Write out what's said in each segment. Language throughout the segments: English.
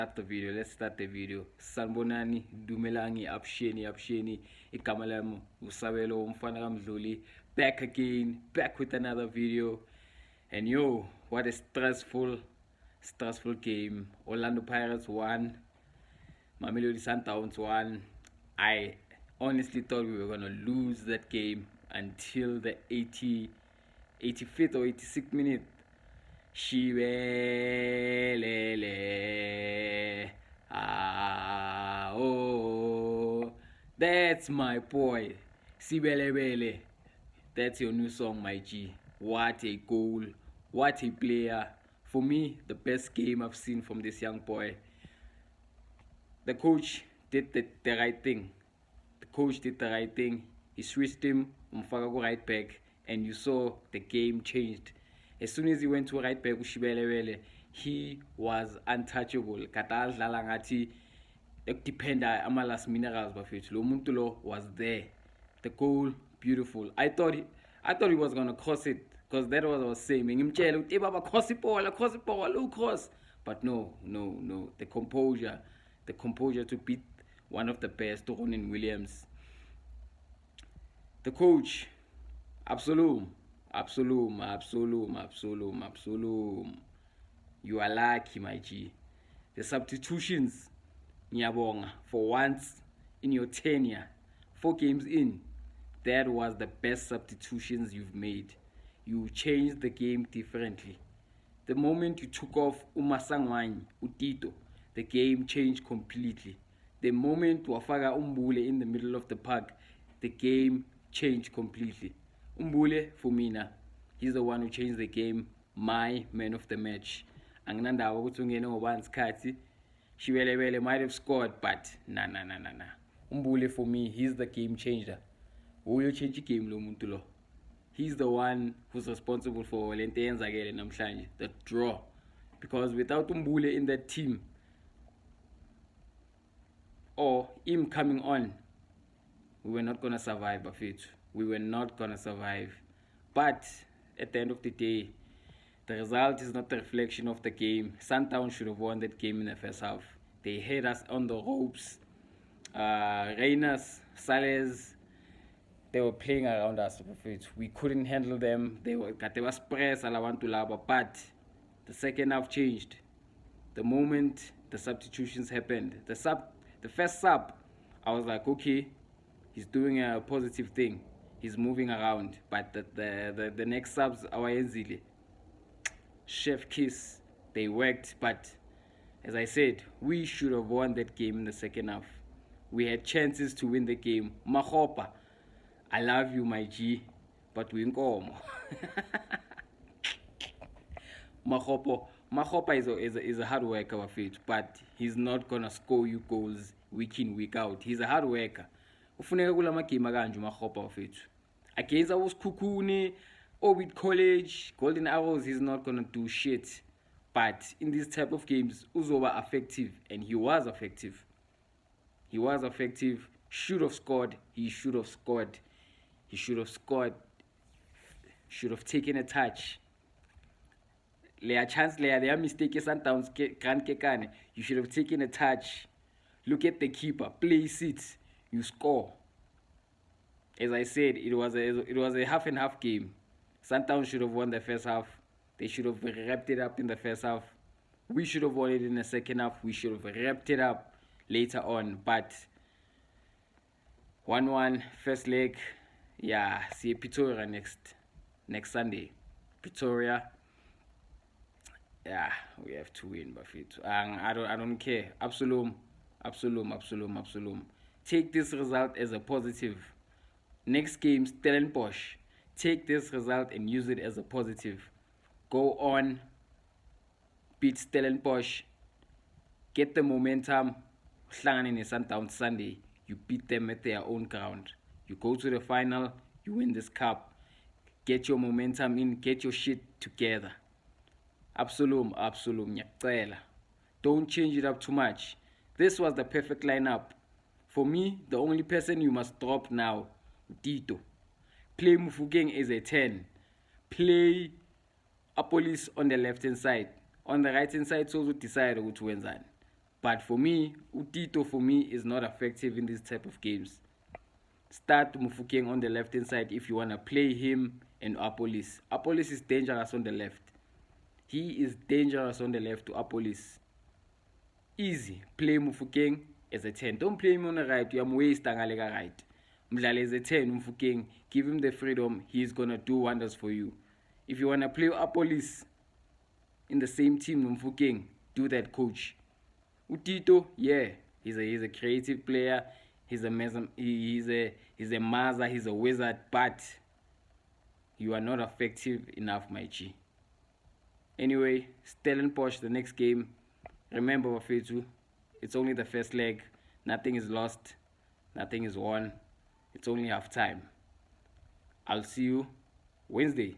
Let's start the video. Sanbonani, Dumelangi, Absheni, igama lami Usabelo umfana kaMdluli, back again, back with another video. And yo, what a stressful game. Orlando Pirates won, Mamelodi Sundowns won. I honestly thought we were gonna lose that game until the 85th or 86th minute. Shibelele, oh, that's my boy, Sibelebele. That's your new song, my G. What a goal, what a player. For me, the best game I've seen from this young boy. The coach did the right thing. He switched him, Mfaka right back, and you saw the game changed. As soon as he went to right back, Ushibelewele, he was untouchable. Katal Lalangati, dependa amalas minerals bafethu. Lo muntu lo was there. The goal, beautiful. I thought he was gonna cross it, because that was what I was saying. Ngimtshela uthi baba cross ipola, low cross. But no. The composure to beat one of the best, Ronan Williams. The coach, Absolum. You are lucky, my G. The substitutions, Nyabonga, for once in your tenure, 4 games in, that was the best substitutions you've made. You changed the game differently. The moment you took off Umasangwani, Utito, the game changed completely. The moment Wafaka Umbule in the middle of the park, the game changed completely. Umbule, for me, he's the one who changed the game, my man of the match. Angnanda Wutungeno once Kati, Shibelebele might have scored, but nah. Umbule, for me, he's the game changer. Who you change the game, Lomuntulo? He's the one who's responsible for Valentine Zagele and Namshanje, the draw. Because without Umbule in that team, or him coming on, we were not going to survive, Bafetu. We were not going to survive. But at the end of the day, the result is not the reflection of the game. Sundowns should have won that game in the first half. They had us on the ropes. Reynas, Sales, they were playing around us. We couldn't handle them. They were press, but the second half changed. The moment the substitutions happened, the first sub, I was like, okay, he's doing a positive thing. He's moving around. But the next subs, our Enzili, chef kiss, they worked. But as I said, we should have won that game in the second half. We had chances to win the game. Mahopa, I love you, my G, but we inkomo. Mahopa is a hard worker, but he's not gonna score you goals week in, week out. He's a hard worker. Ufuneka kula magame kanje uMakgopa wafethu. Against our Kukuni, or with College, Golden Arrows, he's not gonna do shit. But in this type of games, Uzoba effective, and he was effective. Should have scored. He should have scored. Should have taken a touch. Their chance, their mistake is Sundowns Grand Kekane. You should have taken a touch. Look at the keeper. Place it. You score. As I said, it was a half and half game. Sundowns should have won the first half. They should have wrapped it up in the first half. We should have won it in the second half. We should have wrapped it up later on. But 1-1 first leg. Yeah, see Pretoria next Sunday. Pretoria. Yeah, we have to win, Bafetu. I don't care. Absolum. Take this result as a positive. Next game, Stellenbosch. Take this result and use it as a positive. Go on, beat Stellenbosch, get the momentum. Hlangane neSundowns Sunday, you beat them at their own ground. You go to the final, you win this cup. Get your momentum in, get your shit together. Absolum, nyacela. Don't change it up too much. This was the perfect lineup. For me, the only person you must drop now, Tito. Play Mufugeng as a 10. Play Apolis on the left hand side. On the right hand side, so decide what to win. But for me, Utito for me is not effective in this type of games. Start Mofokeng on the left hand side if you want to play him and Apolis. Apolis is dangerous on the left. He is dangerous on the left to Apolis. Easy. Play Mofokeng as a 10. Don't play him on the right. You are wasting a right. Mdlale as a 10, Mofokeng. Give him the freedom. He's going to do wonders for you. If you want to play Apolis in the same team, Mofokeng, do that, coach. Utito, yeah, he's a creative player. He's a maza, he's a wizard, but you are not effective enough, my G. Anyway, Stellenbosch, the next game. Remember, Wafetu, it's only the first leg. Nothing is lost. Nothing is won. It's only half time. I'll see you Wednesday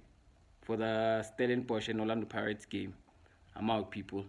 for the Stellenbosch and Orlando Pirates game. I'm out, people.